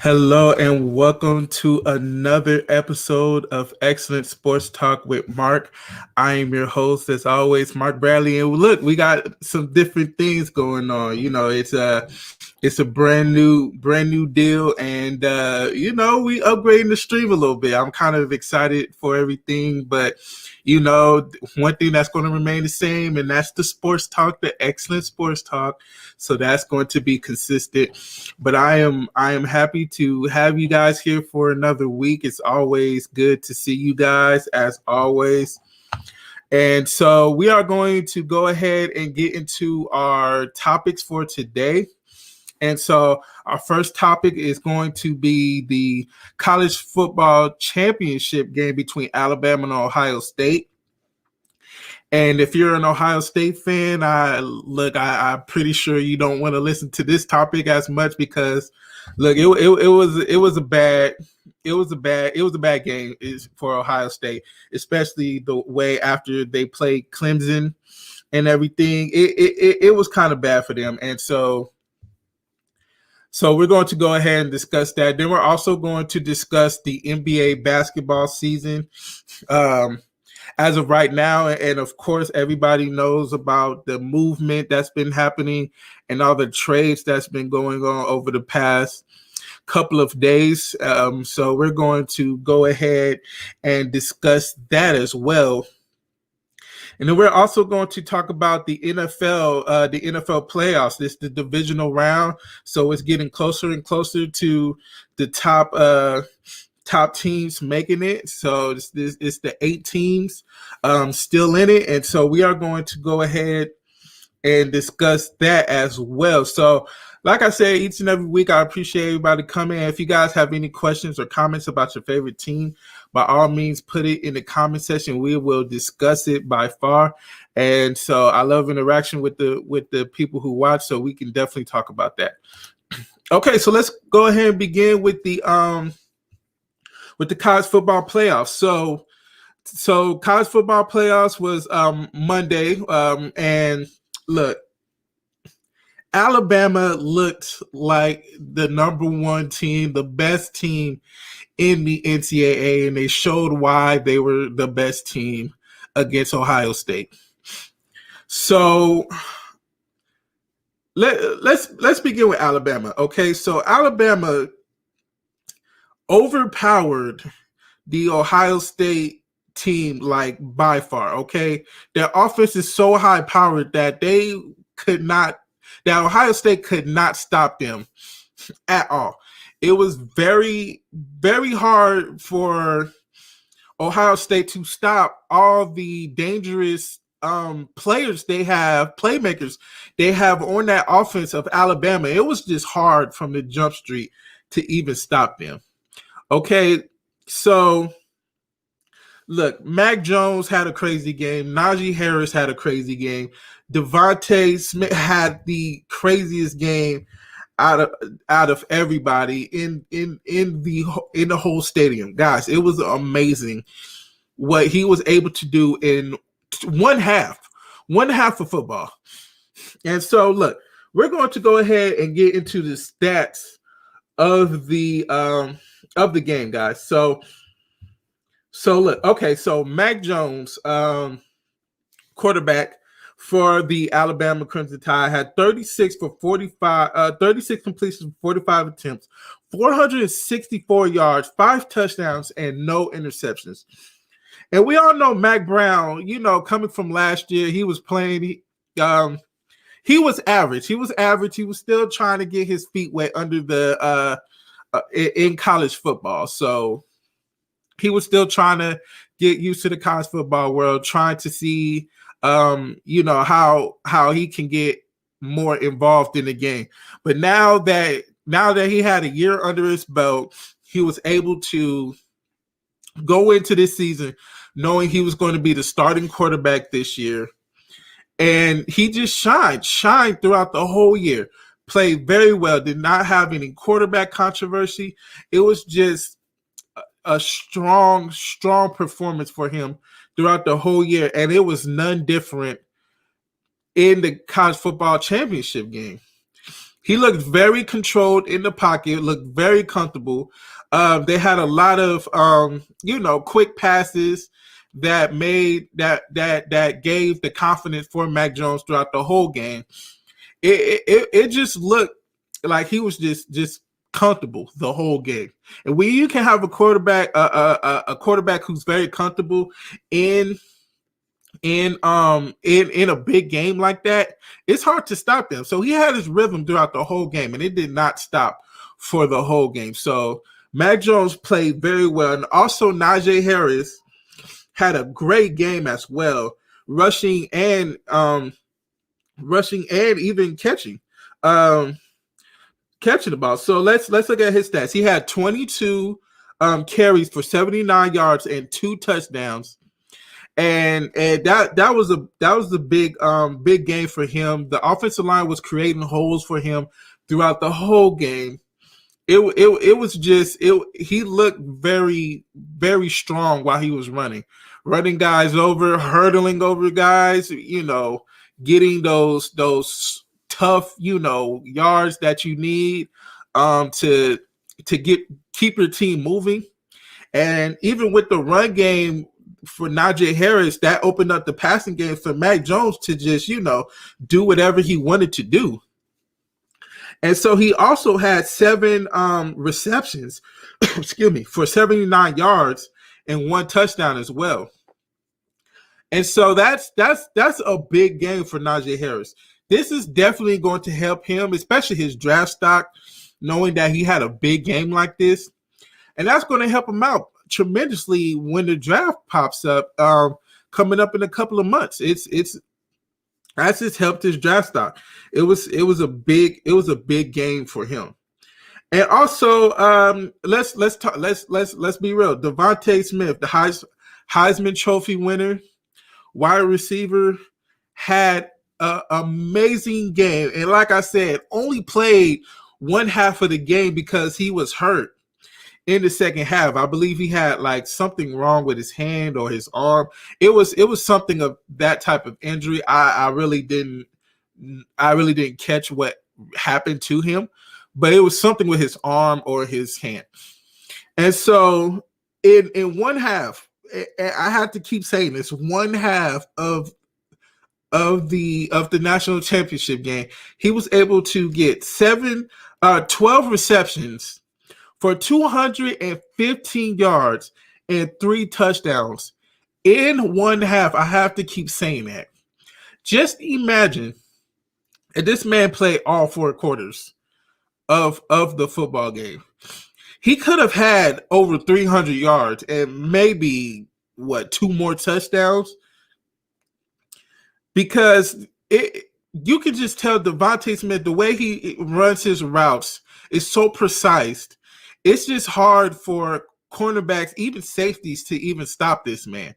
Hello and welcome to another episode of Excellent Sports Talk with Mark. I am your host, as always, Mark Bradley. And look, we got some different things going on. It's a brand new deal, and we upgrading the stream a little bit. I'm kind of excited for everything, but one thing that's going to remain the same, and that's the sports talk, the excellent sports talk. So that's going to be consistent. But I am happy to have you guys here for another week. It's always good to see you guys, as always. And so we are going to go ahead and get into our topics for today. And so our first topic is going to be the college football championship game between Alabama and Ohio State. And if you're an Ohio State fan, I'm pretty sure you don't want to listen to this topic as much because, look, it was a bad game for Ohio State, especially the way after they played Clemson and everything. It was kind of bad for them, and so we're going to go ahead and discuss that. Then we're also going to discuss the NBA basketball season. As of right now, and of course, everybody knows about the movement that's been happening and all the trades that's been going on over the past couple of days. So we're going to go ahead and discuss that as well. And then we're also going to talk about the NFL playoffs. This is the divisional round, so it's getting closer and closer to the top teams making it. So it's the 8 teams still in it. And so we are going to go ahead and discuss that as well. So like I said, each and every week, I appreciate everybody coming. If you guys have any questions or comments about your favorite team, by all means, put it in the comment section. We will discuss it by far. And so I love interaction with the people who watch, so we can definitely talk about that. Okay, so let's go ahead and begin with the college football playoffs. So college football playoffs was Monday, and look, Alabama looked like the number one team, the best team in the NCAA, and they showed why they were the best team against Ohio State. So let's begin with Alabama. Okay, so Alabama overpowered the Ohio State team like by far. Okay, their offense is so high powered that Ohio State could not stop them at all. It was very, very hard for Ohio State to stop all the dangerous playmakers they have on that offense of Alabama. It was just hard from the jump street to even stop them. Okay, so look, Mac Jones had a crazy game. Najee Harris had a crazy game. Devontae Smith had the craziest game out of everybody in the whole stadium. Guys, it was amazing what he was able to do in one half of football. And so, look, we're going to go ahead and get into the stats of the game, guys. So look, okay, so Mac Jones, quarterback for the Alabama Crimson Tide, had 36 completions, 45 attempts, 464 yards, 5 touchdowns, and no interceptions. And we all know Mac Brown, coming from last year, he was playing, he was average. He was average. He was still trying to get his feet wet under in college football. So he was still trying to get used to the college football world, trying to see how he can get more involved in the game. But now that he had a year under his belt, he was able to go into this season knowing he was going to be the starting quarterback this year. And he just shined throughout the whole year. Played very well, did not have any quarterback controversy. It was just a strong performance for him throughout the whole year, and it was none different in the college football championship game. He looked very controlled in the pocket, looked very comfortable. They had a lot of quick passes that gave the confidence for Mac Jones throughout the whole game. It just looked like he was just comfortable the whole game. And when you can have a quarterback who's very comfortable in a big game like that, it's hard to stop them. So he had his rhythm throughout the whole game, and it did not stop for the whole game. So Mac Jones played very well, and also Najee Harris had a great game as well, rushing and even catching the ball. So let's look at his stats. He had 22 carries for 79 yards and 2 touchdowns. And that was a big game for him. The offensive line was creating holes for him throughout the whole game. It was just he looked very, very strong while he was running guys over, hurdling over guys, getting those tough, yards that you need to keep your team moving. And even with the run game for Najee Harris, that opened up the passing game for Mac Jones to just, do whatever he wanted to do. And so he also had 7 receptions, for 79 yards and 1 touchdown as well. And so that's a big game for Najee Harris. This is definitely going to help him, especially his draft stock, knowing that he had a big game like this. And that's going to help him out tremendously when the draft pops up coming up in a couple of months. That's just helped his draft stock. It was a big game for him. And also let's be real. Devontae Smith, the Heisman Trophy winner, wide receiver, had an amazing game. And like I said, only played one half of the game because he was hurt in the second half. I believe he had like something wrong with his hand or his arm. It was something of that type of injury. I really didn't catch what happened to him, but it was something with his arm or his hand. And so in one half, I have to keep saying this, one half of the national championship game, he was able to get 12 receptions for 215 yards and 3 touchdowns in one half. I have to keep saying that. Just imagine if this man played all 4 quarters of the football game. He could have had over 300 yards and maybe 2 more touchdowns, because you can just tell Devontae Smith, the way he runs his routes is so precise. It's just hard for cornerbacks, even safeties, to even stop this man.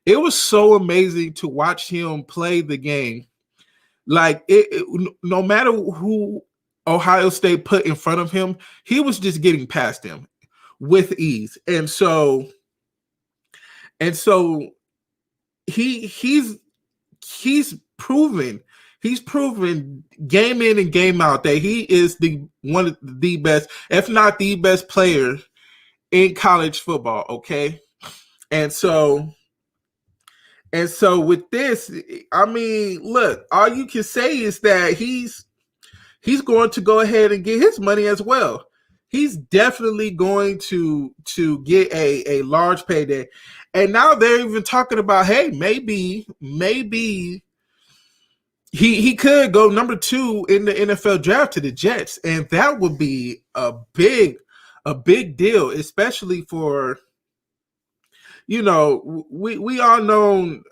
It was so amazing to watch him play the game. Like no matter who Ohio State put in front of him, he was just getting past them with ease. And so he's proven game in and game out that he is one of the best, if not the best player in college football. Okay. And so with this, I mean, look, all you can say is that he's going to go ahead and get his money as well. He's definitely going to get a large payday. And now they're even talking about, hey, maybe he could go number 2 in the NFL draft to the Jets. And that would be a big deal, especially for, we all know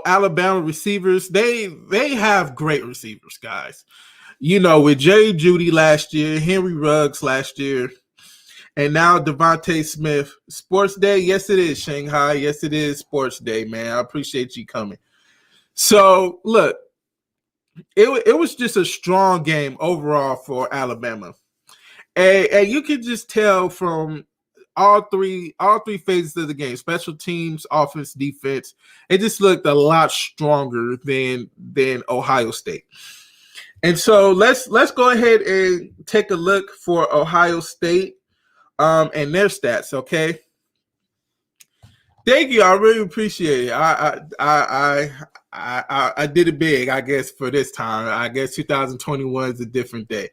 Alabama receivers. They have great receivers, guys. With Jerry Jeudy last year, Henry Ruggs last year, and now Devontae Smith. Sports Day, yes it is, Shanghai. Yes it is Sports Day, man. I appreciate you coming. So, look, it was just a strong game overall for Alabama. And you can just tell from all three phases of the game, special teams, offense, defense, it just looked a lot stronger than Ohio State. And so let's go ahead and take a look for Ohio State and their stats. Okay. Thank you. I really appreciate it. I did it big, I guess, for this time. I guess 2021 is a different day.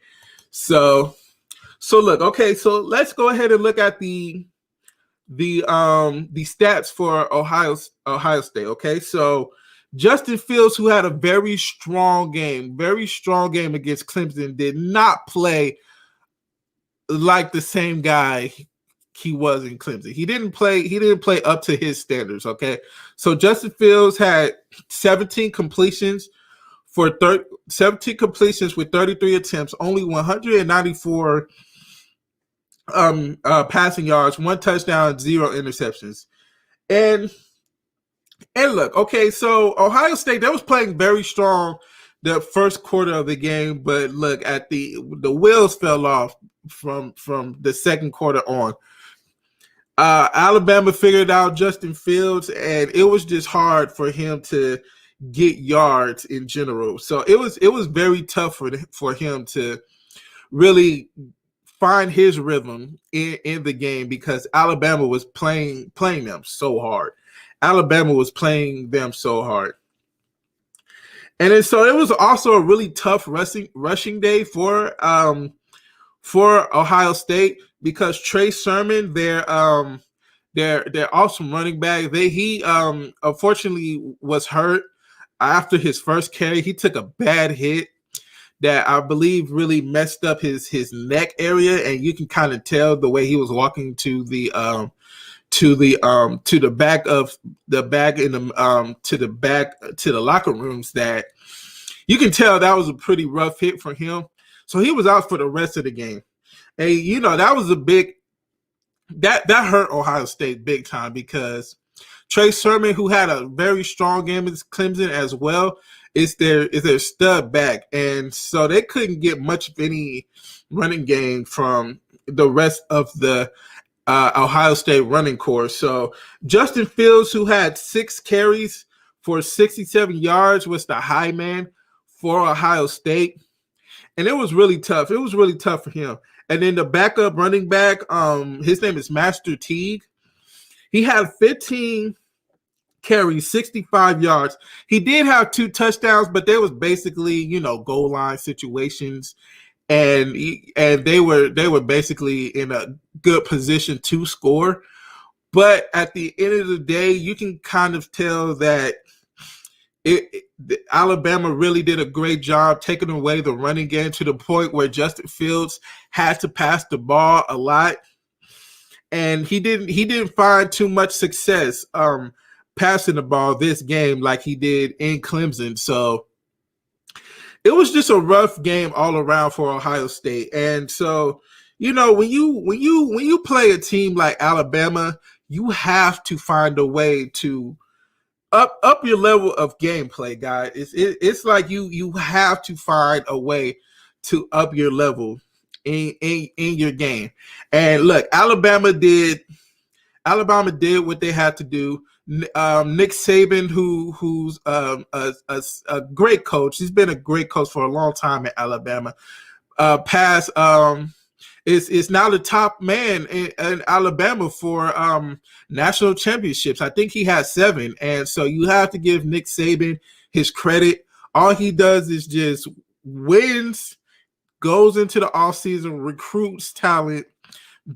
So look, okay, so let's go ahead and look at the stats for Ohio State. Okay, so Justin Fields, who had a very strong game against Clemson, did not play like the same guy he was in Clemson. He didn't play up to his standards. Okay, so Justin Fields had 17 completions with 33 attempts, only 194 passing yards, 1 touchdown, 0 interceptions. And look, okay, so Ohio State, they was playing very strong the first quarter of the game, but look, at the wheels fell off from the second quarter on. Alabama figured out Justin Fields, and it was just hard for him to get yards in general. So it was very tough for him to really find his rhythm in the game, because Alabama was playing them so hard. Alabama was playing them so hard. And then, so it was also a really tough rushing day for Ohio State, because Trey Sermon, their awesome running back, he unfortunately was hurt after his first carry. He took a bad hit that I believe really messed up his neck area, and you can kind of tell the way he was walking to the locker rooms, that you can tell that was a pretty rough hit for him. So he was out for the rest of the game. And that was a big that hurt Ohio State big time, because Trey Sermon, who had a very strong game against Clemson as well, is their stud back, and so they couldn't get much of any running game from the rest of the Ohio State running core. So Justin Fields, who had 6 carries for 67 yards, was the high man for Ohio State, and it was really tough. It was really tough for him. And then the backup running back, his name is Master Teague. He had 15 carries, 65 yards. He did have 2 touchdowns, but they was basically, goal line situations, and they were basically in a good position to score. But at the end of the day, you can kind of tell that Alabama really did a great job taking away the running game, to the point where Justin Fields had to pass the ball a lot, and he didn't find too much success passing the ball this game like he did in Clemson. So it was just a rough game all around for Ohio State. And so, when you play a team like Alabama, you have to find a way to up your level of gameplay, guys. It's like you have to find a way to up your level in your game. And look, Alabama did what they had to do. Nick Saban, who's a great coach. He's been a great coach for a long time at Alabama. Is now the top man in Alabama for national championships. I think he has 7. And so you have to give Nick Saban his credit. All he does is just wins, goes into the offseason, recruits talent,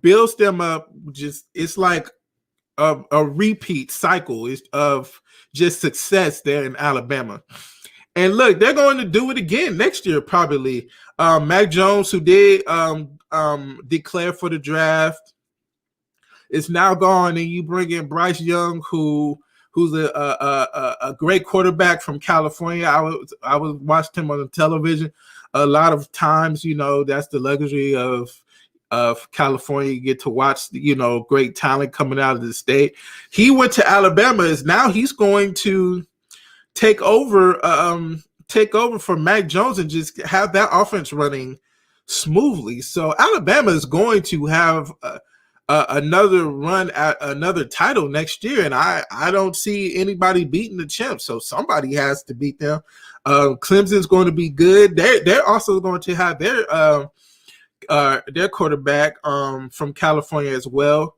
builds them up. It's like a repeat cycle of just success there in Alabama. And look, they're going to do it again next year, probably. Mac Jones, who did declare for the draft, is now gone, and you bring in Bryce Young, who's a great quarterback from California. I was watched him on the television a lot of times. That's the luxury of California. You get to watch great talent coming out of the state. He went to Alabama. Now he's going to take over for Mac Jones and just have that offense running smoothly. So Alabama is going to have another run at another title next year, and I don't see anybody beating the champs. So somebody has to beat them. Clemson's going to be good. They're also going to have their quarterback from California as well.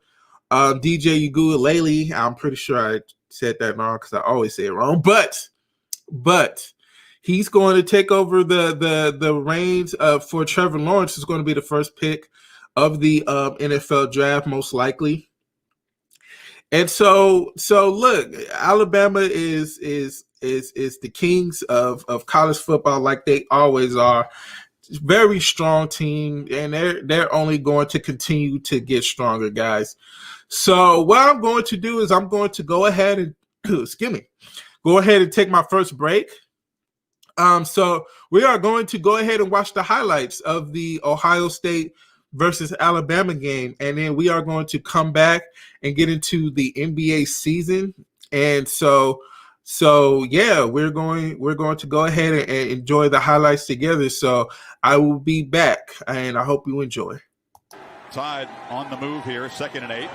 DJ Uiagalelei. I'm pretty sure I said that wrong because I always say it wrong. But he's going to take over the reins for Trevor Lawrence. Is going to be the first pick of the NFL draft, most likely. And so look, Alabama is the kings of college football, like they always are. Very strong team, and they're only going to continue to get stronger, guys. So what I'm going to do is I'm going to go ahead and go ahead and take my first break. So we are going to go ahead and watch the highlights of the Ohio State versus Alabama game, and then we are going to come back and get into the NBA season. And so yeah, we're going to go ahead and enjoy the highlights together. So I will be back, and I hope you enjoy. Tide on the move here, 2nd and 8.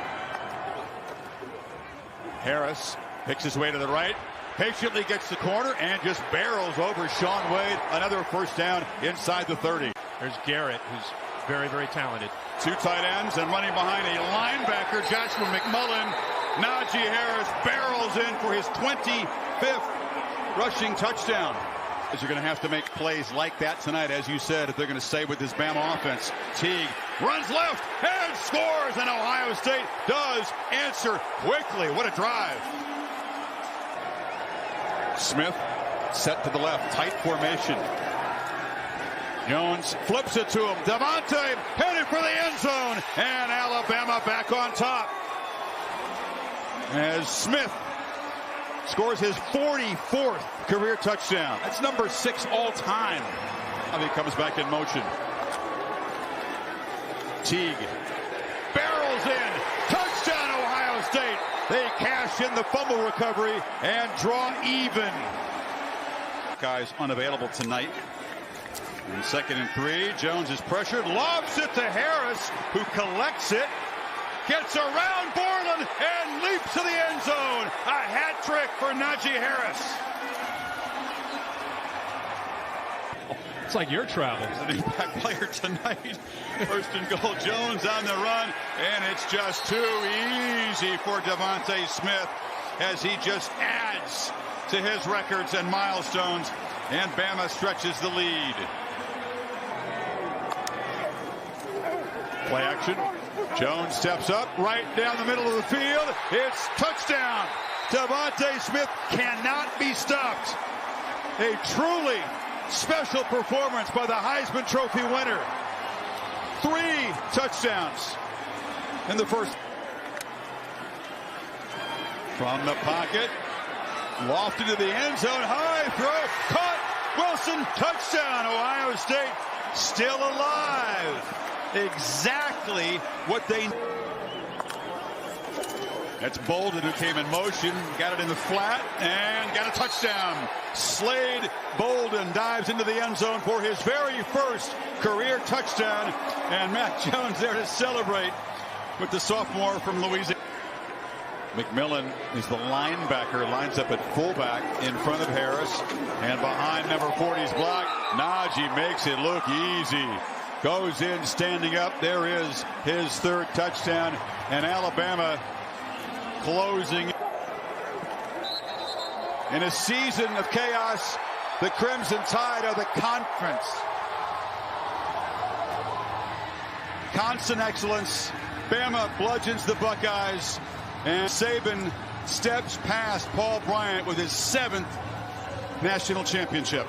Harris picks his way to the right, patiently gets the corner, and just barrels over Shaun Wade. Another first down inside the 30. There's Garrett, who's very, very talented. 2 tight ends and running behind a linebacker, Joshua McMullen. Najee Harris barrels in for his 25th rushing touchdown. As you're going to have to make plays like that tonight, as you said, if they're going to stay with this Bama offense. Teague runs left and scores, and Ohio State does answer quickly. What a drive. Smith set to the left, tight formation. Jones flips it to him. Devontae headed for the end zone, and Alabama back on top. As Smith scores his 44th career touchdown. That's number 6 all time. And he comes back in motion. Teague barrels in. Touchdown, Ohio State. They cash in the fumble recovery and draw even. Guys unavailable tonight. And 2nd and 3, Jones is pressured, lobs it to Harris, who collects it, gets around Borland, and leaps to the end zone. A hat trick for Najee Harris. It's like your travels. An impact player tonight. 1st and goal, Jones on the run, and it's just too easy for Devontae Smith as he just adds to his records and milestones, and Bama stretches the lead. Play action. Jones steps up right down the middle of the field. It's touchdown. Devontae Smith cannot be stopped. A truly special performance by the Heisman Trophy winner. 3 touchdowns in the first. From the pocket. Lofted to the end zone. High throw. Caught. Wilson. Touchdown. Ohio State still alive. Exactly what they. That's Bolden, who came in motion, got it in the flat, and got a touchdown. Slade Bolden dives into the end zone for his very first career touchdown, and Matt Jones there to celebrate with the sophomore from Louisiana. McMillan is the linebacker, lines up at fullback in front of Harris, and behind number 40's block. Najee makes it look easy. Goes in standing up. There is his 3rd touchdown, and Alabama closing. In a season of chaos, the Crimson Tide are the conference. Constant excellence. Bama bludgeons the Buckeyes, and Saban steps past Paul Bryant with his 7th national championship.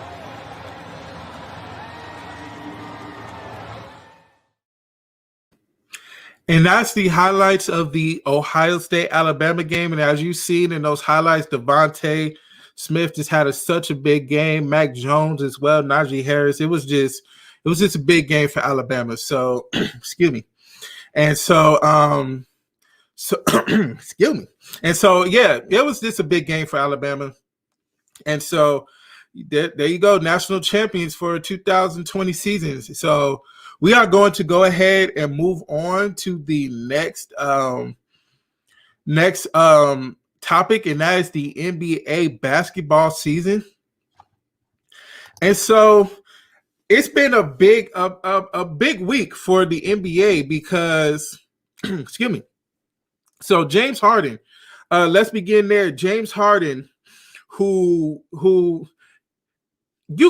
And that's the highlights of the Ohio State-Alabama game. And as you've seen in those highlights, Devontae Smith just had such a big game. Mac Jones as well, Najee Harris. It was just a big game for Alabama. So, excuse me. And so, excuse me. And so, yeah, it was just a big game for Alabama. And so, there you go, national champions for 2020 seasons. So, we are going to go ahead and move on to the next topic, and that is the NBA basketball season. And so it's been a big week for the NBA because, excuse me. So James Harden, let's begin there. James Harden, who you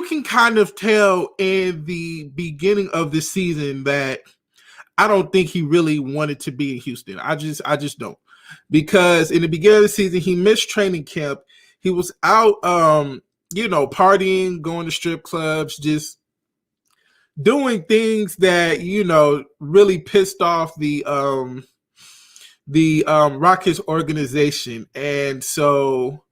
can kind of tell in the beginning of the season that I don't think he really wanted to be in Houston. I just don't. Because in the beginning of the season, he missed training camp. He was out partying, going to strip clubs, just doing things that, really pissed off the Rockets organization. And so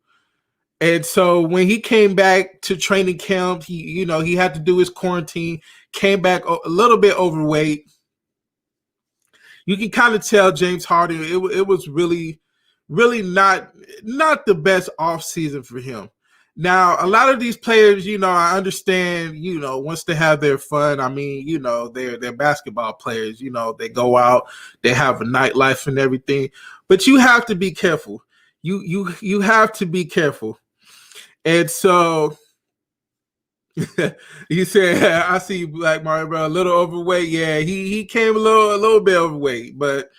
when he came back to training camp, he had to do his quarantine, came back a little bit overweight. You can kind of tell James Harden, it was really, really not the best offseason for him. Now, a lot of these players, I understand, wants to have their fun. I mean, they're basketball players, they go out, they have a nightlife and everything. But you have to be careful. You have to be careful. And so you said, I see Black Mario, bro, a little overweight. Yeah, he came a little bit overweight, but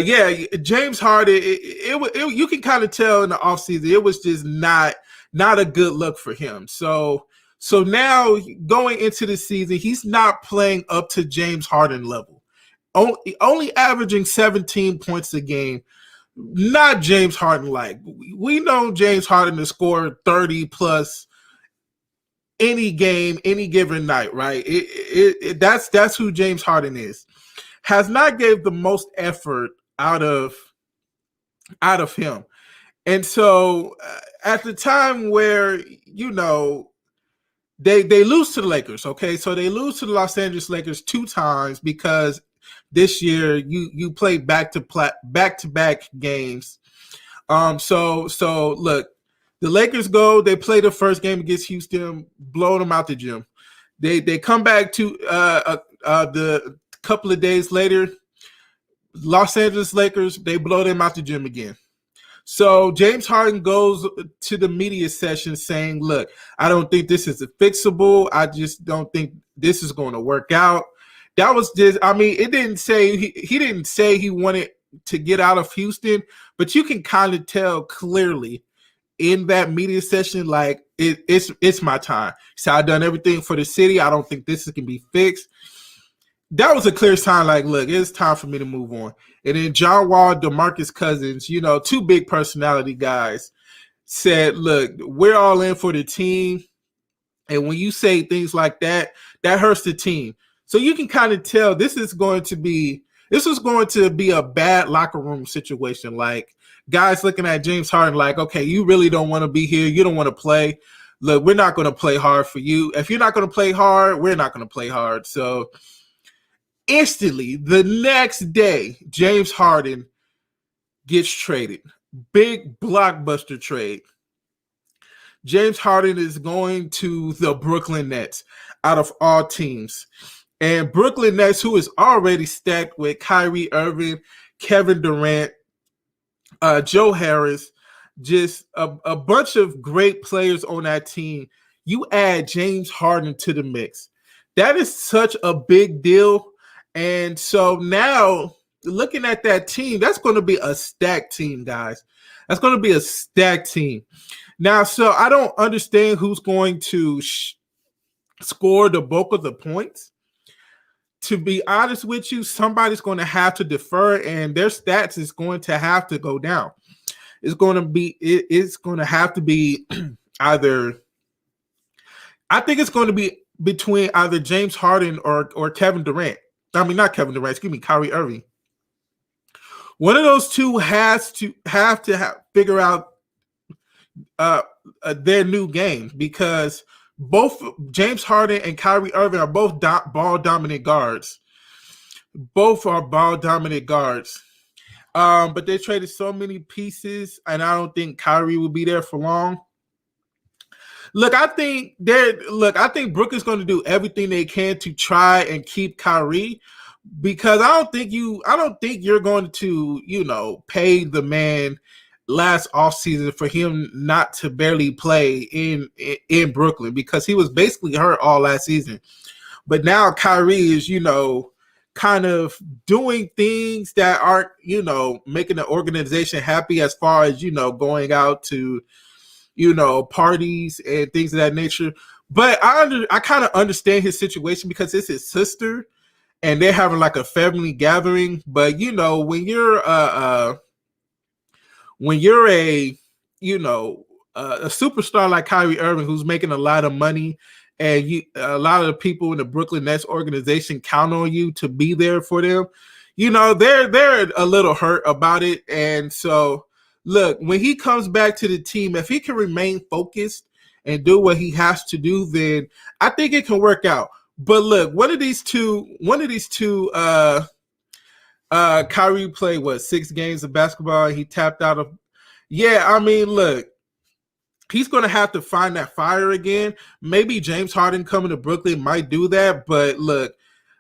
yeah, James Harden, it you can kind of tell in the offseason, it was just not a good look for him. So now going into the season, he's not playing up to James Harden level. Only averaging 17 points a game. Not James Harden like. We know James Harden to score 30 plus any game, any given night, right? That's who James Harden is. Has not gave the most effort out of him. And so at the time where, they lose to the Lakers, okay? So they lose to the Los Angeles Lakers 2 times because this year you play back-to-back games. So look, the Lakers they play the first game against Houston, blow them out the gym. They come back to the couple of days later, Los Angeles Lakers, they blow them out the gym again. So James Harden goes to the media session saying, look, I don't think this is fixable. I just don't think this is going to work out. That was just, I mean, it didn't say, he didn't say he wanted to get out of Houston, but you can kind of tell clearly in that media session, like, it's my time. So I've done everything for the city. I don't think this can be fixed. That was a clear sign, like, look, it's time for me to move on. And then John Wall, DeMarcus Cousins, 2 big personality guys, said, look, we're all in for the team. And when you say things like that, that hurts the team. So you can kind of tell this was going to be a bad locker room situation. Like, guys looking at James Harden like, okay, you really don't want to be here. You don't want to play. Look, we're not going to play hard for you. If you're not going to play hard, we're not going to play hard. So instantly, the next day, James Harden gets traded. Big blockbuster trade. James Harden is going to the Brooklyn Nets out of all teams. And Brooklyn Nets, who is already stacked with Kyrie Irving, Kevin Durant, Joe Harris, just a bunch of great players on that team. You add James Harden to the mix. That is such a big deal. And so now, looking at that team, that's going to be a stacked team, guys. That's going to be a stacked team. Now, so I don't understand who's going to score the bulk of the points. To be honest with you, somebody's going to have to defer, and their stats is going to have to go down. It's going to have to be either. I think it's going to be between either James Harden or Kevin Durant. I mean, not Kevin Durant. Excuse me, Kyrie Irving. One of those two has to figure out their new game, because both James Harden and Kyrie Irving are both ball dominant guards. Both are ball dominant guards. But they traded so many pieces, and I don't think Kyrie will be there for long. Look, I think Brooklyn's going to do everything they can to try and keep Kyrie, because I don't think you're going to, pay the man last offseason for him not to barely play in Brooklyn because he was basically hurt all last season. But now Kyrie is, kind of doing things that aren't, making the organization happy as far as, going out to, parties and things of that nature. But I kind of understand his situation because it's his sister and they're having like a family gathering. But, when you're a superstar like Kyrie Irving who's making a lot of money, and a lot of the people in the Brooklyn Nets organization count on you to be there for them, they're a little hurt about it. And so, look, when he comes back to the team, if he can remain focused and do what he has to do, then I think it can work out. But look, one of these two, Kyrie played 6 games of basketball. And he tapped out of. Yeah, I mean, look. He's going to have to find that fire again. Maybe James Harden coming to Brooklyn might do that. But look,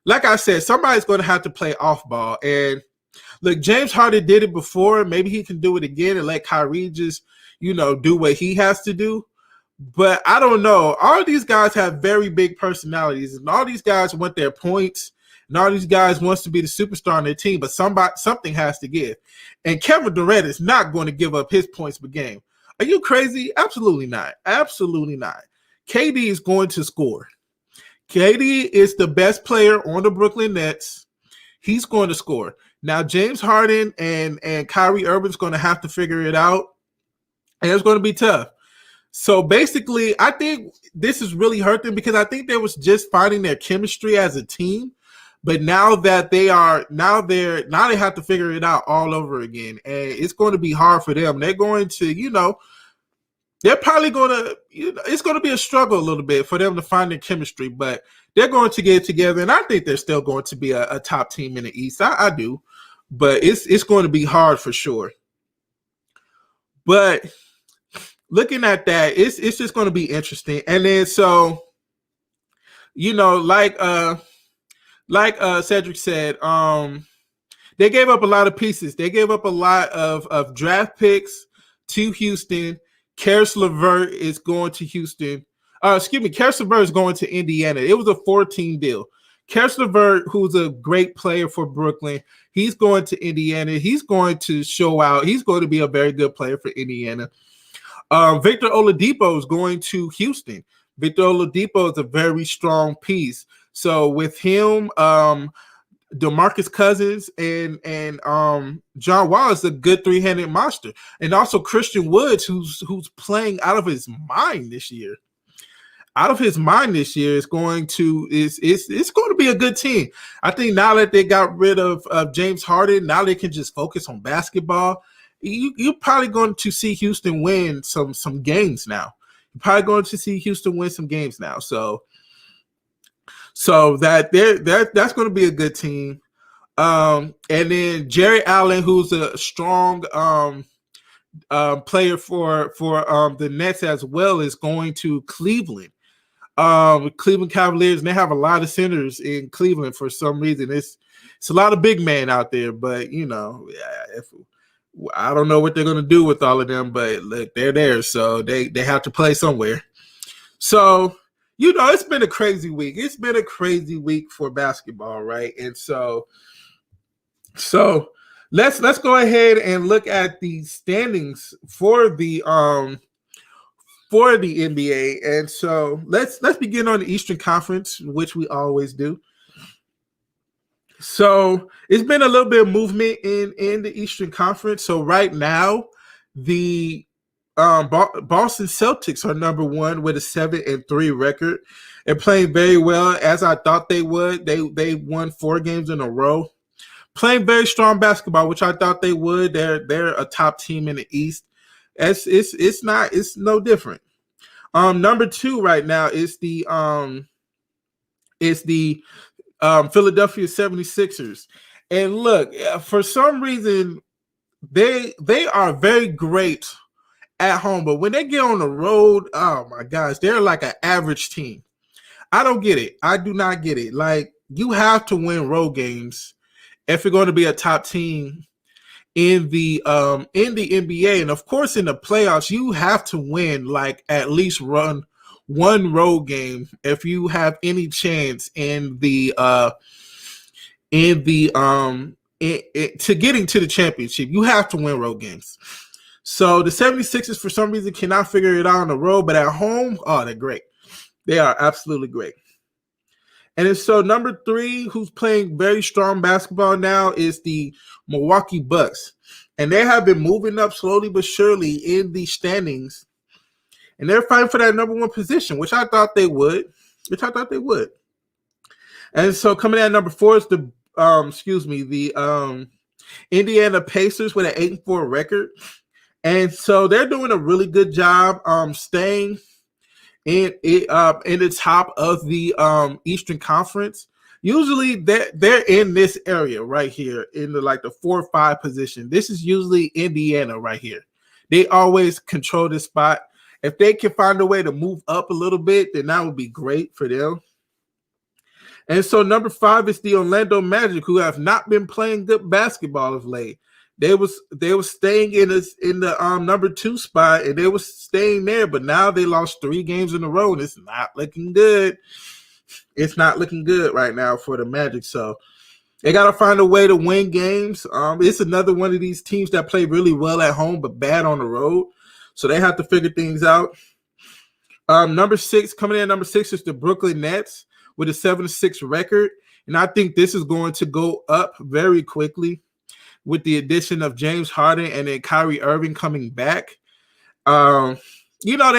like I said, somebody's going to have to play off ball. And look, James Harden did it before. Maybe he can do it again and let Kyrie just, do what he has to do. But I don't know. All of these guys have very big personalities. And all these guys want their points. And all these guys wants to be the superstar on their team. But something has to give. And Kevin Durant is not going to give up his points per game. Are you crazy? Absolutely not. Absolutely not. KD is going to score. KD is the best player on the Brooklyn Nets. He's going to score. Now, James Harden and Kyrie Irving's going to have to figure it out, and it's going to be tough. So basically, I think this has really hurt them because I think they was just finding their chemistry as a team. But now that they have to figure it out all over again. And it's going to be hard for them. They're going to, they're probably going to, it's going to be a struggle a little bit for them to find their chemistry, but they're going to get together. And I think they're still going to be a top team in the East. I do, but it's going to be hard for sure. But looking at that, it's just going to be interesting. And then, so, like Cedric said, they gave up a lot of pieces. They gave up a lot of draft picks to Houston. Karis LeVert is going to Houston. Karis LeVert is going to Indiana. It was a 14 deal. Karis LeVert, who's a great player for Brooklyn, he's going to Indiana. He's going to show out. He's going to be a very good player for Indiana. Victor Oladipo is going to Houston. Victor Oladipo is a very strong piece. So with him, DeMarcus Cousins and John Wall is a good three-handed monster, and also Christian Woods, who's playing out of his mind this year. It's going to be a good team. I think now that they got rid of James Harden, now they can just focus on basketball. You're probably going to see Houston win some games now. You're probably going to see Houston win some games now. So that's going to be a good team. And then Jerry Allen, who's a strong player for the Nets as well, is going to Cleveland. Cleveland Cavaliers, and they have a lot of centers in Cleveland for some reason. It's a lot of big men out there, but I don't know what they're going to do with all of them, but look, they're there, so they have to play somewhere. So, it's been a crazy week. It's been a crazy week for basketball, right? And so let's go ahead and look at the standings for the NBA. And so let's begin on the Eastern Conference, which we always do. So it's been a little bit of movement in the Eastern Conference. So right now, the Boston Celtics are number one with a 7-3 record and playing very well as I thought they would. They won 4 games in a row, playing very strong basketball, which I thought they would. They're a top team in the East. It's no different. Number 2 right now is the Philadelphia 76ers. And look, for some reason, they are very great at home, but when they get on the road, oh my gosh, they're like an average team. I don't get it. I do not get it. Like, you have to win road games if you're going to be a top team in the NBA, and of course in the playoffs, you have to win like at least run one road game if you have any chance in the to getting to the championship. You have to win road games. So the 76ers for some reason cannot figure it out on the road, but at home, oh, they're great. They are absolutely great. And so number 3, who's playing very strong basketball now, is the Milwaukee Bucks. And they have been moving up slowly but surely in the standings. And they're fighting for that number 1 position, which I thought they would. And so coming in at number 4 is the Indiana Pacers with an 8-4 record. And so they're doing a really good job staying in the top of the Eastern Conference. Usually they're in this area right here in the 4 or 5 position. This is usually Indiana right here. They always control this spot. If they can find a way to move up a little bit, then that would be great for them. And so number 5 is the Orlando Magic, who have not been playing good basketball of late. They was staying in the number 2 spot, and they was staying there, but now they lost 3 games in a row, and it's not looking good. It's not looking good right now for the Magic. So they got to find a way to win games. It's another one of these teams that play really well at home but bad on the road. So they have to figure things out. Number 6 is the Brooklyn Nets with a 7-6 record. And I think this is going to go up very quickly with the addition of James Harden and then Kyrie Irving coming back. They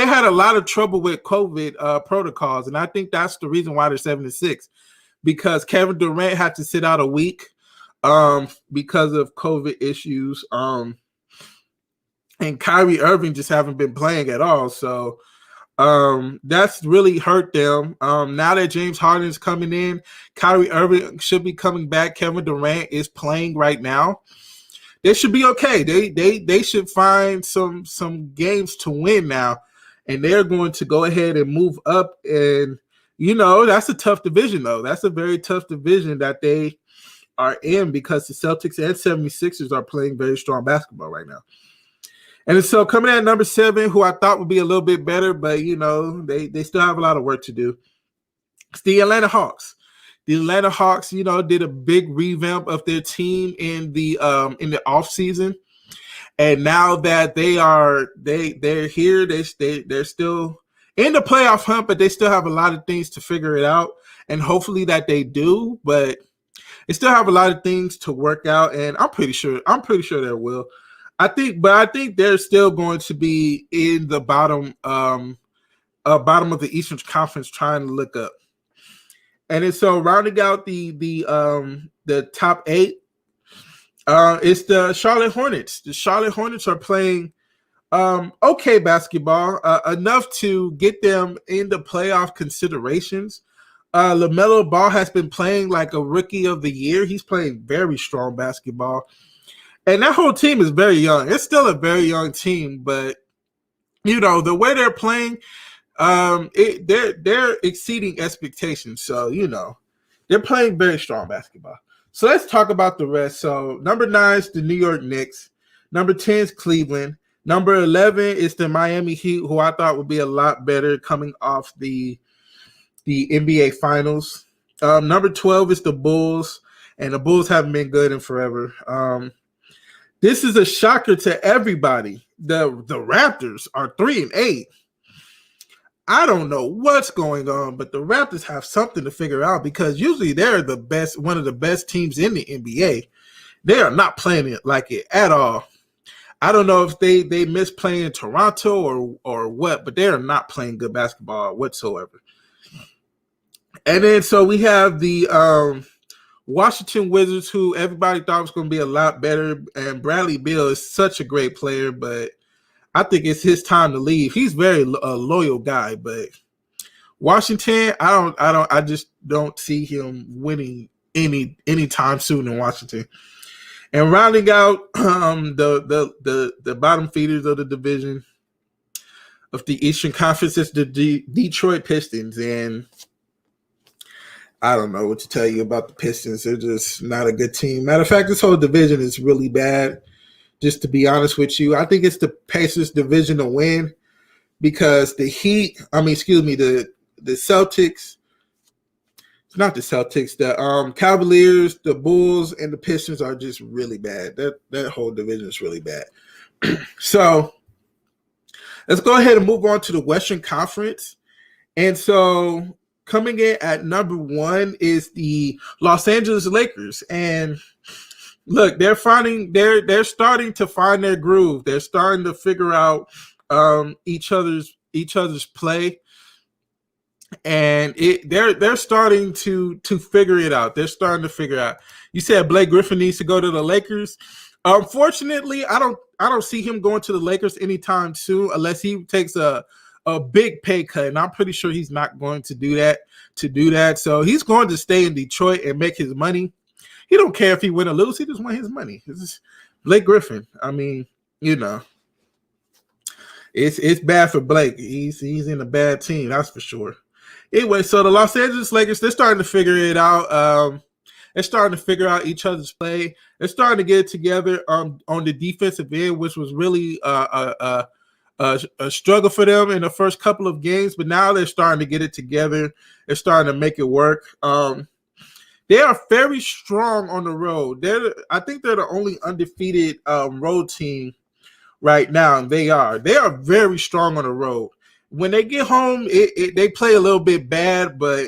had a lot of trouble with COVID protocols, and I think that's the reason why they're 7-6, because Kevin Durant had to sit out a week because of COVID issues, and Kyrie Irving just haven't been playing at all. So that's really hurt them. Now that James Harden is coming in, Kyrie Irving should be coming back. Kevin Durant is playing right now. They should be okay. They should find some games to win now, and they're going to go ahead and move up. And that's a tough division, though. That's a very tough division that they are in, because the Celtics and 76ers are playing very strong basketball right now. And so coming in at number 7, who I thought would be a little bit better, but they still have a lot of work to do. It's the Atlanta Hawks. The Atlanta Hawks, did a big revamp of their team in the offseason. And now that they're here, they're still in the playoff hunt, but they still have a lot of things to figure it out. And hopefully that they do, but they still have a lot of things to work out. And I'm pretty sure they will. I think they're still going to be in the bottom of the Eastern Conference, trying to look up. And then so rounding out the top 8, it's the Charlotte Hornets. The Charlotte Hornets are playing okay basketball, enough to get them in the playoff considerations. LaMelo Ball has been playing like a rookie of the year. He's playing very strong basketball. And that whole team is very young. It's still a very young team, but the way they're playing, they're exceeding expectations. So they're playing very strong basketball. So let's talk about the rest. So number 9 is the New York Knicks. Number 10 is Cleveland. Number 11 is the Miami Heat, who I thought would be a lot better coming off the NBA Finals. Number 12 is the Bulls, and the Bulls haven't been good in forever. This is a shocker to everybody. The Raptors are 3-8. I don't know what's going on, but the Raptors have something to figure out, because usually they're one of the best teams in the NBA. They are not playing it like it at all. I don't know if they miss playing in Toronto or what, but they are not playing good basketball whatsoever. And then so we have the Washington Wizards, who everybody thought was going to be a lot better, and Bradley Beal is such a great player, but I think it's his time to leave. He's very a loyal guy, but Washington, I just don't see him winning anytime soon in Washington. And rounding out the bottom feeders of the division of the Eastern Conference is the Detroit Pistons, and I don't know what to tell you about the Pistons. They're just not a good team. Matter of fact, this whole division is really bad. just to be honest with you. I think it's the Pacers' divisional win because the Celtics. It's not the Celtics. The Cavaliers, the Bulls, and the Pistons are just really bad. That whole division is really bad. So let's go ahead and move on to the Western Conference. And so coming in at number 1 is the Los Angeles Lakers. And look, they're starting to find their groove. They're starting to figure out each other's play. And they're starting to figure it out. They're starting to figure out. You said Blake Griffin needs to go to the Lakers. Unfortunately, I don't see him going to the Lakers anytime soon unless he takes a big pay cut, and I'm pretty sure he's not going to do that. So he's going to stay in Detroit and make his money. He don't care if he win or lose. He just want his money. This is Blake Griffin. I mean, it's bad for Blake. He's in a bad team, that's for sure. Anyway, so the Los Angeles Lakers, they're starting to figure it out. They're starting to figure out each other's play. They're starting to get together on the defensive end, which was really a struggle for them in the first couple of games. But now they're starting to get it together. They're starting to make it work. They are very strong on the road. I think they're the only undefeated road team right now. They are very strong on the road. When they get home, they play a little bit bad, but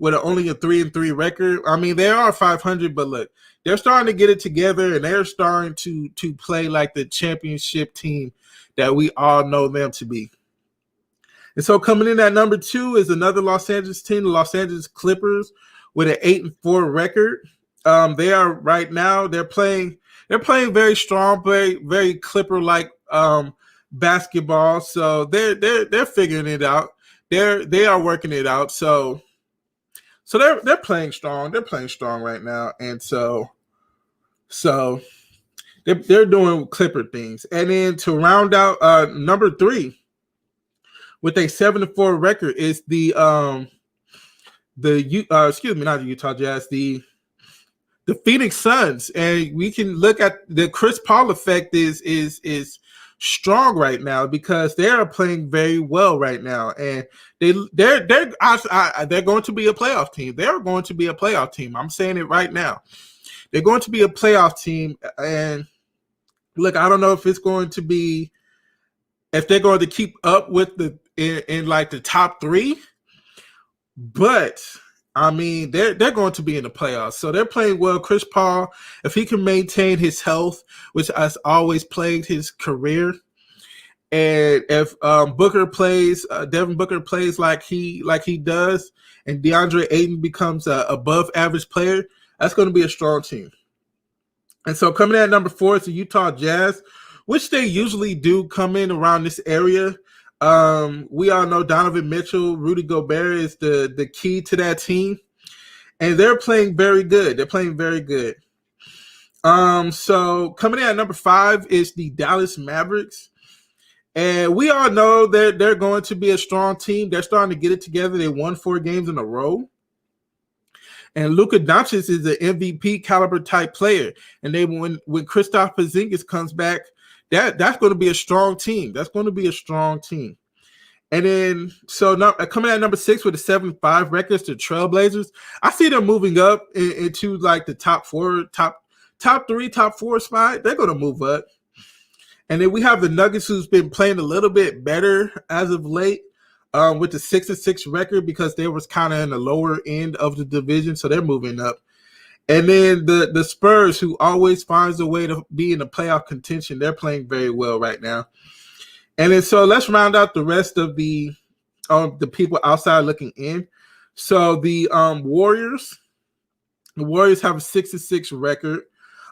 with only a 3-3 record. I mean, they are 500, but look, they're starting to get it together, and they're starting to play like the championship team that we all know them to be. And so coming in at number 2 is another Los Angeles team, the Los Angeles Clippers, with an 8-4 record. They are right now. They're playing very strong, very Clipper-like basketball. So they're figuring it out. They are working it out. So they're playing strong. They're playing strong right now, and so they're doing Clipper things. And then to round out number 3 with a 7-4 record is not the Utah Jazz, the Phoenix Suns. And we can look at the Chris Paul effect is strong right now because they are playing very well right now, and they're going to be a playoff team. They're going to be a playoff team. I'm saying it right now. They're going to be a playoff team, and look, I don't know if they're going to keep up with in like the top 3, but I mean, they're going to be in the playoffs. So they're playing well. Chris Paul, if he can maintain his health, which has always plagued his career, and if Devin Booker plays like he does, and DeAndre Ayton becomes a above average player, that's going to be a strong team. And so coming in at number 4 is the Utah Jazz, which they usually do come in around this area. We all know Donovan Mitchell, Rudy Gobert is the key to that team, and they're playing very good. So coming in at number 5 is the Dallas Mavericks, and we all know that they're going to be a strong team. They're starting to get it together. They won 4 games in a row, and Luka Doncic is an MVP caliber type player. And when Kristaps Porzingis comes back, that's going to be a strong team. And then, coming at number 6 with a 7-5 records, the Trailblazers. I see them moving up into like the top 3, top 4 spot. They're going to move up. And then we have the Nuggets, who's been playing a little bit better as of late with the 6-6 record because they was kind of in the lower end of the division, so they're moving up. And then the Spurs, who always finds a way to be in the playoff contention, they're playing very well right now. And then so let's round out the rest of the people outside looking in. So the Warriors have a 6-6 record.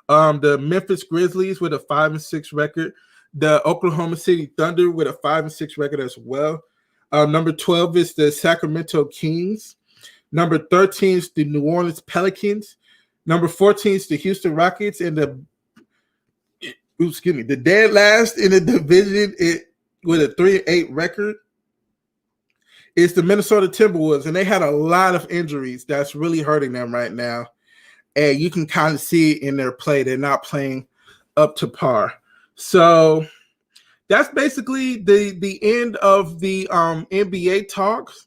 The Memphis Grizzlies with a 5-6 record. The Oklahoma City Thunder with a 5-6 record as well. Number 12 is the Sacramento Kings. Number 13 is the New Orleans Pelicans. Number 14 is the Houston Rockets, and the dead last in the division with a 3-8 record is the Minnesota Timberwolves, and they had a lot of injuries that's really hurting them right now. And you can kind of see it in their play. They're not playing up to par. So that's basically the end of the NBA talks.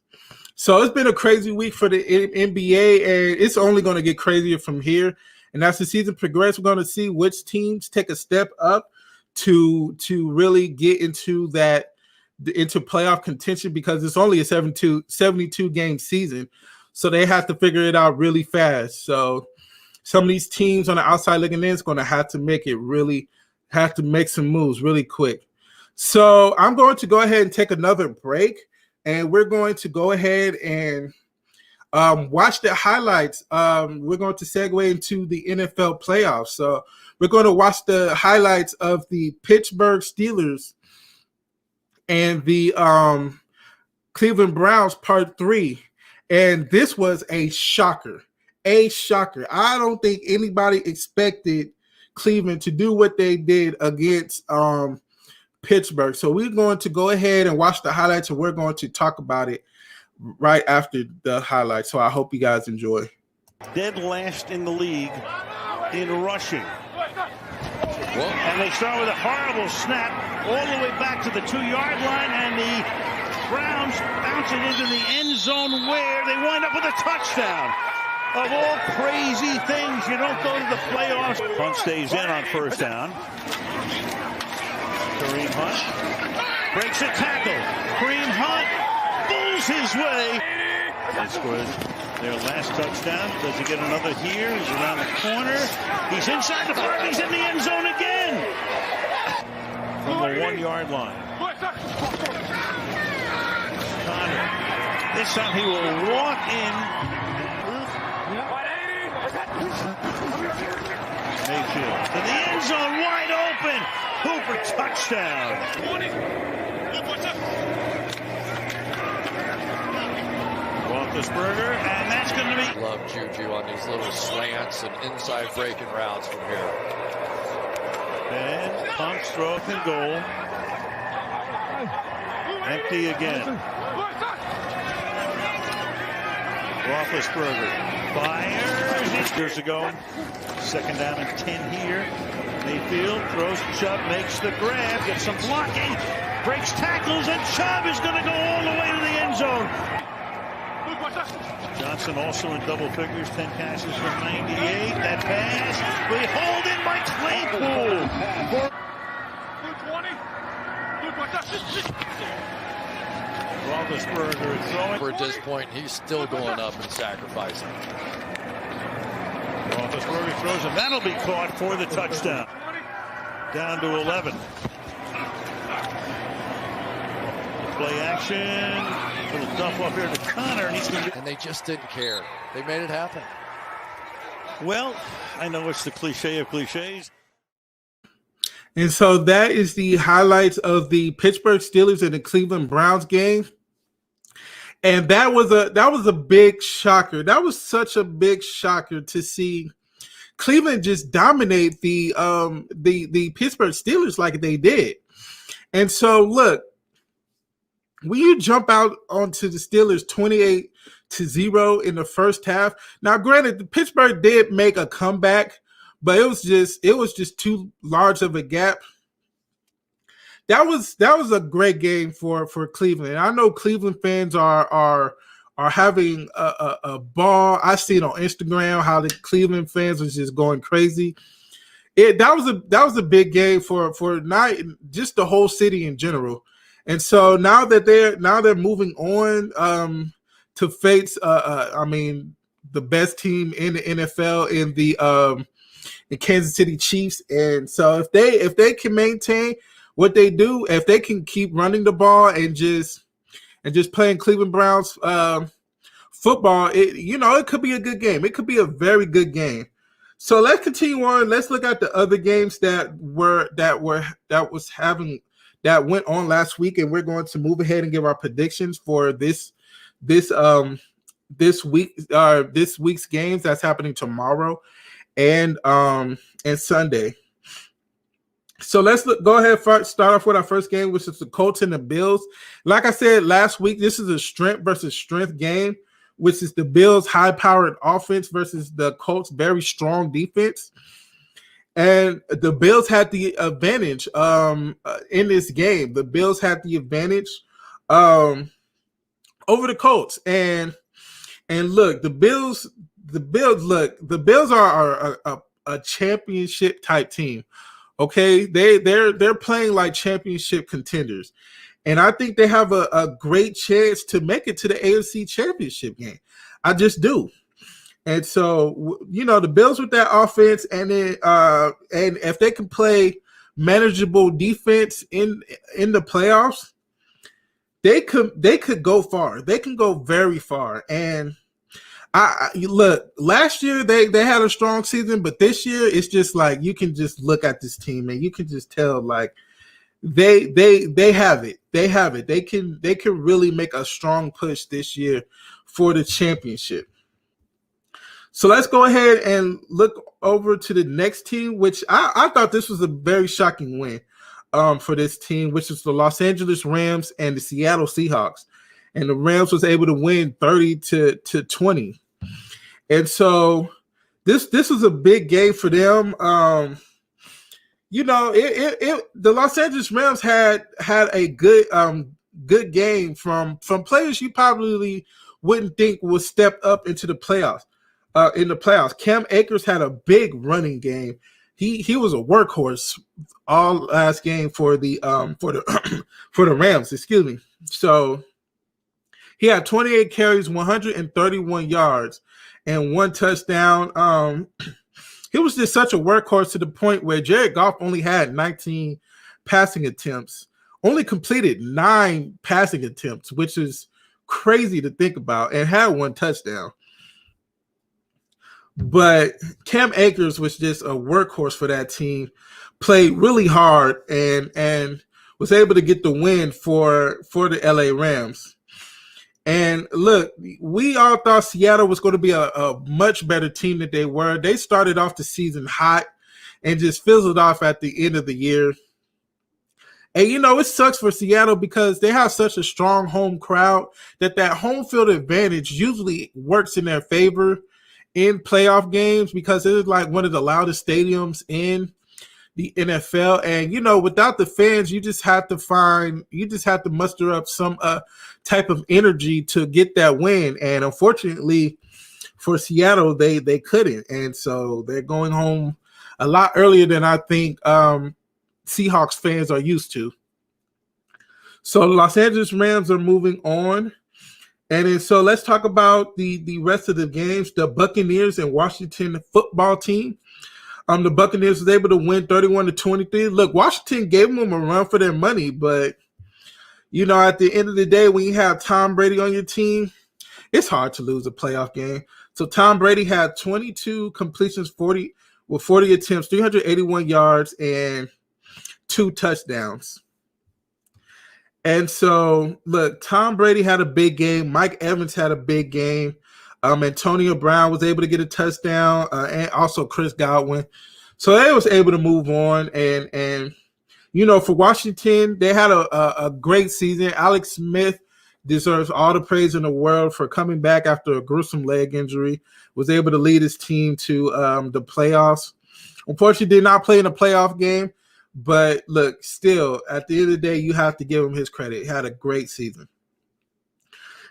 So it's been a crazy week for the NBA, and it's only going to get crazier from here. And as the season progresses, we're going to see which teams take a step up to really get into playoff contention, because it's only a 72 game season. So they have to figure it out really fast. So some of these teams on the outside looking in is going to have to make some moves really quick. So I'm going to go ahead and take another break, and we're going to go ahead and watch the highlights. We're going to segue into the NFL playoffs. So we're going to watch the highlights of the Pittsburgh Steelers and the Cleveland Browns part 3. And this was a shocker. I don't think anybody expected Cleveland to do what they did against Pittsburgh. So we're going to go ahead and watch the highlights, and we're going to talk about it right after the highlights. So I hope you guys enjoy. Dead last in the league in rushing. And they start with a horrible snap all the way back to the 2-yard line, and the Browns bounce it into the end zone where they wind up with a touchdown. Of all crazy things, you don't go to the playoffs. Hunt stays in on first down. Kareem Hunt breaks a tackle. Kareem Hunt bulls his way. They scored their last touchdown. Does he get another here? He's around the corner. He's inside the 5. He's in the end zone again. From the 1-yard line. Connor. This time he will walk in. Mayfield to the end zone, wide open. Hooper touchdown. Roethlisberger, and that's going to be. Love Juju on these little slants and inside breaking routes from here. And pumps, throw and goal. Empty again. Roethlisberger fires. Years ago, 2nd down and 10 here. Mayfield throws to Chubb, makes the grab, gets some blocking, breaks tackles, and Chubb is going to go all the way to the end zone. Johnson also in double figures, 10 passes for 98. That pass, beholden by Claypool. Roethlisberger throwing. At this point, he's still going up and sacrificing. Roethlisberger throws, and that'll be caught for the touchdown. Down to 11. Play action. Little dump up here to Connor, and he's going to. And they just didn't care. They made it happen. Well, I know it's the cliche of cliches. And so that is the highlights of the Pittsburgh Steelers and the Cleveland Browns game. And that was a big shocker. That was such a big shocker to see Cleveland just dominate the Pittsburgh Steelers like they did. And so look, when you jump out onto the Steelers 28-0 in the first half. Now, granted, the Pittsburgh did make a comeback, but it was just too large of a gap. That was a great game for Cleveland. I know Cleveland fans are having a ball. I see it on Instagram how the Cleveland fans was just going crazy. That was a big game for not just the whole city in general. And so now that they're moving on to face the best team in the NFL in the Kansas City Chiefs. And so if they can maintain what they do, if they can keep running the ball and just playing Cleveland Browns football, it could be a good game. It could be a very good game. So let's continue on. Let's look at the other games that went on last week, and we're going to move ahead and give our predictions for this week's games that's happening tomorrow and Sunday. So let's go ahead and start off with our first game, which is the Colts and the Bills. Like I said last week, this is a strength versus strength game, which is the Bills' high-powered offense versus the Colts' very strong defense. And the Bills had the advantage in this game. The Bills had the advantage over the Colts. And look, the Bills are a championship type team. Okay, they're playing like championship contenders, and I think they have a great chance to make it to the AFC Championship game. I just do. And so, the Bills with that offense, and then and if they can play manageable defense in the playoffs, they could go far. They can go very far. And look, last year they had a strong season, but this year it's just like you can just look at this team and you can just tell like they have it. They have it. They can really make a strong push this year for the championship. So let's go ahead and look over to the next team, which I thought this was a very shocking win for this team, which is the Los Angeles Rams and the Seattle Seahawks. And the Rams was able to win 30-20. And so this was a big game for them. The Los Angeles Rams had a good game from players you probably wouldn't think would step up into the playoffs. In the playoffs, Cam Akers had a big running game. He was a workhorse all last game for the for the Rams. Excuse me. So he had 28 carries, 131 yards, and 1 touchdown. He was just such a workhorse to the point where Jared Goff only had 19 passing attempts, only completed 9 passing attempts, which is crazy to think about, and had 1 touchdown. But Cam Akers was just a workhorse for that team, played really hard, and was able to get the win for the LA Rams. And look, we all thought Seattle was going to be a much better team than they were. They started off the season hot and just fizzled off at the end of the year. And, it sucks for Seattle because they have such a strong home crowd that home field advantage usually works in their favor in playoff games because it is like one of the loudest stadiums in the NFL. And, without the fans, you just have to muster up some type of energy to get that win. And unfortunately for Seattle, they couldn't. And so they're going home a lot earlier than I think Seahawks fans are used to. So the Los Angeles Rams are moving on. And then, so let's talk about the rest of the games. The Buccaneers and Washington football team. The Buccaneers was able to win 31-23. Look, Washington gave them a run for their money, but at the end of the day, when you have Tom Brady on your team, it's hard to lose a playoff game. So Tom Brady had 22 completions, 40 attempts, 381 yards, and 2 touchdowns. And so, look, Tom Brady had a big game. Mike Evans had a big game. Antonio Brown was able to get a touchdown, and also Chris Godwin. So they was able to move on. And for Washington, they had a great season. Alex Smith deserves all the praise in the world for coming back after a gruesome leg injury. Was able to lead his team to the playoffs. Unfortunately, did not play in a playoff game. But look, still, at the end of the day, you have to give him his credit. He had a great season.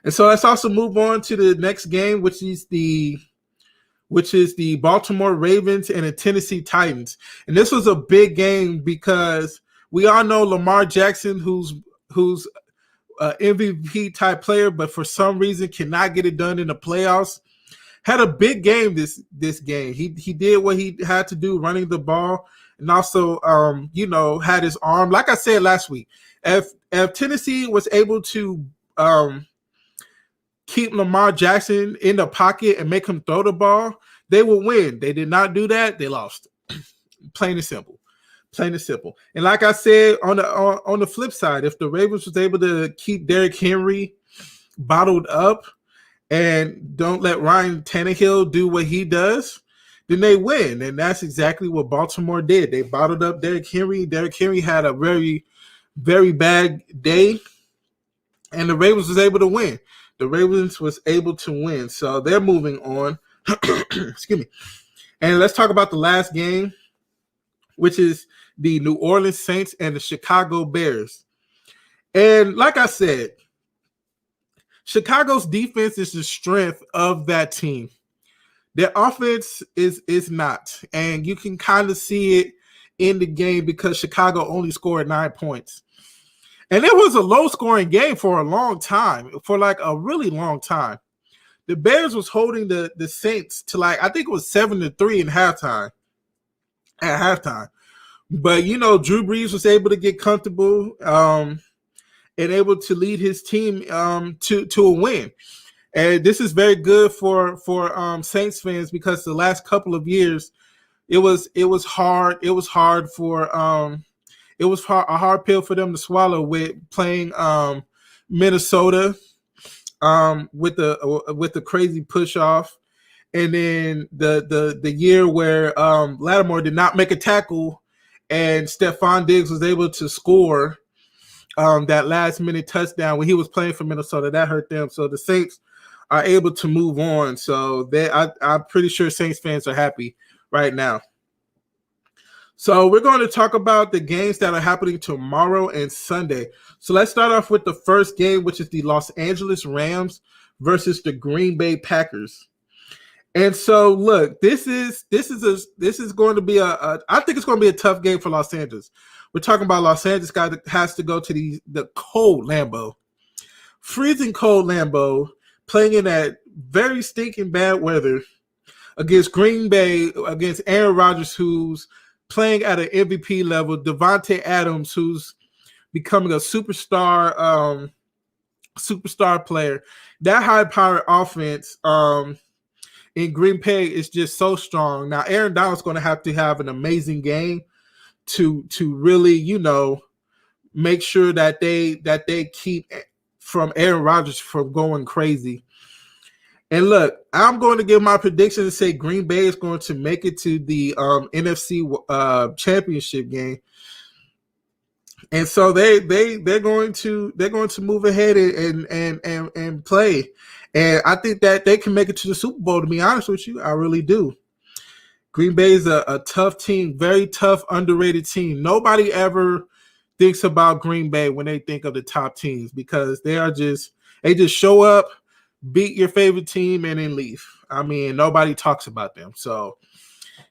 And so let's also move on to the next game, which is the Baltimore Ravens and the Tennessee Titans. And this was a big game because we all know Lamar Jackson, who's MVP type player, but for some reason cannot get it done in the playoffs. Had a big game this game. He did what he had to do running the ball. And also, had his arm. Like I said last week, if Tennessee was able to keep Lamar Jackson in the pocket and make him throw the ball, they would win. They did not do that. They lost. Plain and simple. And like I said, on the flip side, if the Ravens was able to keep Derrick Henry bottled up and don't let Ryan Tannehill do what he does, then they win. And that's exactly what Baltimore did. They bottled up Derrick Henry. Derrick Henry had a very, very bad day, and the Ravens was able to win. So they're moving on. Excuse me. And let's talk about the last game. which is the New Orleans Saints and the Chicago Bears. And like I said, Chicago's defense is the strength of that team. Their offense is not. And you can kind of see it in the game because Chicago only scored 9 points. And it was a low-scoring game for a long time, for like a really long time. The Bears was holding the Saints to I think it was 7-3 in halftime. At halftime. But, Drew Brees was able to get comfortable and able to lead his team to a win. And this is very good for Saints fans because the last couple of years it was hard. It was hard for it was a hard pill for them to swallow with playing Minnesota with the crazy push off, and then the year where Lattimore did not make a tackle and Stephon Diggs was able to score that last minute touchdown when he was playing for Minnesota. That hurt them. So the Saints are able to move on. So I'm pretty sure Saints fans are happy right now. So we're going to talk about the games that are happening tomorrow and Sunday. So let's start off with the first game, which is the Los Angeles Rams versus the Green Bay Packers. And so, look, this is going to be I think it's going to be a tough game for Los Angeles. We're talking about Los Angeles guy that has to go to the cold Lambeau, freezing cold Lambeau, playing in that very stinking bad weather against Green Bay, against Aaron Rodgers, who's playing at an MVP level, Devontae Adams, who's becoming a superstar player. That high-powered offense in Green Bay is just so strong. Now, Aaron Donald's going to have an amazing game to really, make sure that they keep from Aaron Rodgers from going crazy. And look, I'm going to give my prediction and say Green Bay is going to make it to the NFC championship game. And so they're going to move ahead and play. And I think that they can make it to the Super Bowl, to be honest with you. I really do. Green Bay is a tough team, very tough, underrated team. Nobody ever thinks about Green Bay when they think of the top teams because they just show up, beat your favorite team, and then leave. I mean, nobody talks about them. So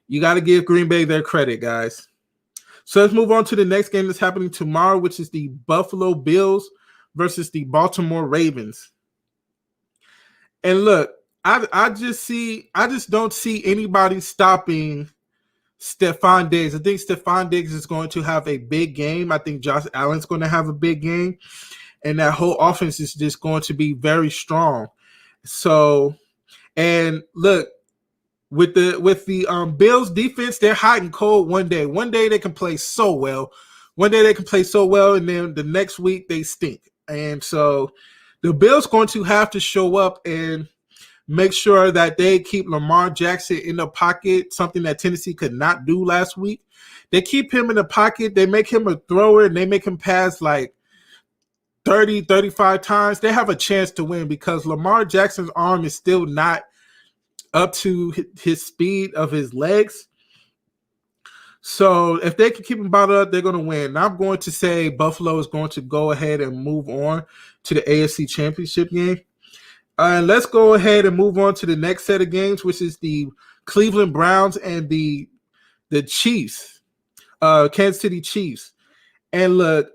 you got to give Green Bay their credit, guys. So let's move on to the next game that's happening tomorrow, which is the Buffalo Bills versus the Baltimore Ravens. And look, I just don't see anybody stopping Stephon Diggs. I think Stephon Diggs is going to have a big game. I think Josh Allen's going to have a big game. And that whole offense is just going to be very strong. So, and look, with the Bills defense, they're hot and cold one day. One day they can play so well. One day they can play so well, and then the next week they stink. And so the Bills going to have to show up and make sure that they keep Lamar Jackson in the pocket, something that Tennessee could not do last week. They keep him in the pocket. They make him a thrower, and they make him pass like 30, 35 times. They have a chance to win because Lamar Jackson's arm is still not up to his speed of his legs. So if they can keep him bottled up, they're going to win. Now I'm going to say Buffalo is going to go ahead and move on to the AFC Championship game. And let's go ahead and move on to the next set of games, which is the Cleveland Browns and the Chiefs, Kansas City Chiefs. And look,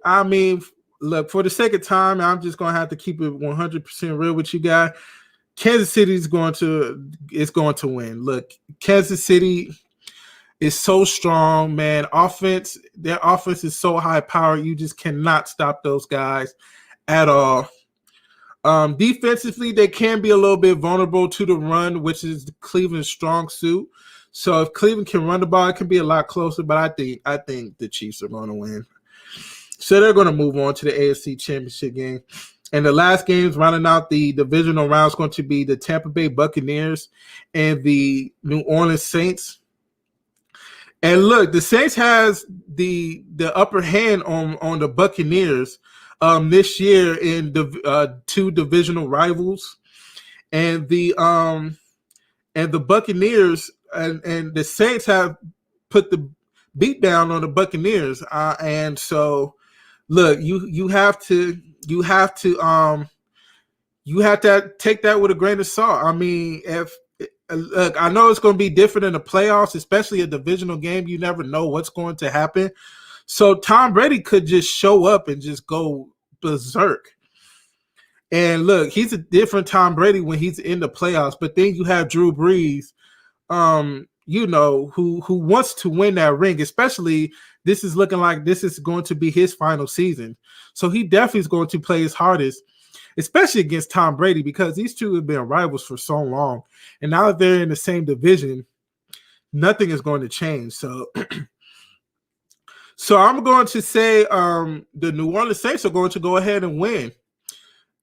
for the second time, I'm just going to have to keep it 100% real with you guys. Kansas City is going to win. Look, Kansas City is so strong, man. Their offense is so high powered. You just cannot stop those guys at all. Defensively, they can be a little bit vulnerable to the run, which is Cleveland's strong suit. So if Cleveland can run the ball, it can be a lot closer. But I think the Chiefs are going to win. So they're going to move on to the AFC Championship game. And the last games rounding out the divisional round is going to be the Tampa Bay Buccaneers and the New Orleans Saints. And look, the Saints has the upper hand on the Buccaneers this year in the two divisional rivals, and the Buccaneers and the Saints have put the beatdown on the Buccaneers. And so, look, you have to take that with a grain of salt. I mean, look, I know it's going to be different in the playoffs, especially a divisional game. You never know what's going to happen. So Tom Brady could just show up and just go berserk. And look, he's a different Tom Brady when he's in the playoffs. But then you have Drew Brees, who wants to win that ring, especially this is looking like this is going to be his final season. So he definitely is going to play his hardest, especially against Tom Brady, because these two have been rivals for so long. And now that they're in the same division, nothing is going to change. So I'm going to say the New Orleans Saints are going to go ahead and win.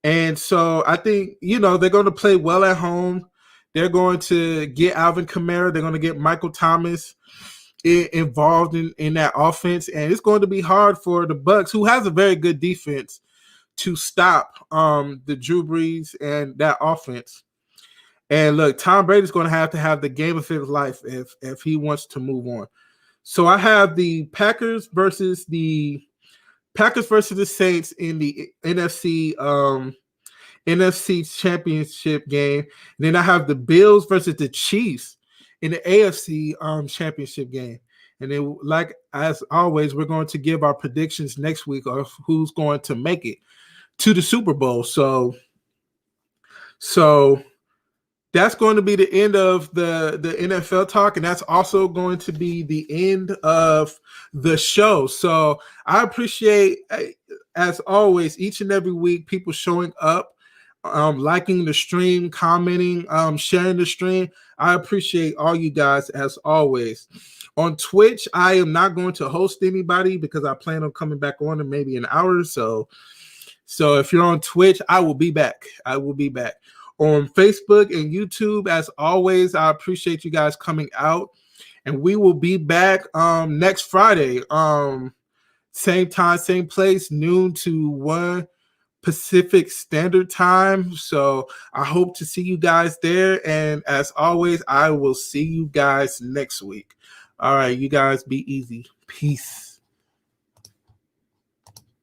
And so I think, they're going to play well at home. They're going to get Alvin Kamara. They're going to get Michael Thomas involved in that offense. And it's going to be hard for the Bucs, who has a very good defense, to stop the Drew Brees and that offense. And look, Tom Brady's going to have the game of his life if he wants to move on. So I have the Packers versus the Saints in the NFC championship game. And then I have the Bills versus the Chiefs in the AFC championship game. And then, like as always, we're going to give our predictions next week of who's going to make it to the Super Bowl. So that's going to be the end of the NFL talk, and that's also going to be the end of the show. So I appreciate, as always, each and every week, people showing up, liking the stream, commenting, sharing the stream. I appreciate all you guys, as always. On Twitch, I am not going to host anybody because I plan on coming back on in maybe an hour or so. So if you're on Twitch, I will be back. On Facebook and YouTube, as always, I appreciate you guys coming out. And we will be back next Friday. Same time, same place, noon to 1 Pacific Standard Time. So I hope to see you guys there. And as always, I will see you guys next week. All right, you guys be easy. Peace.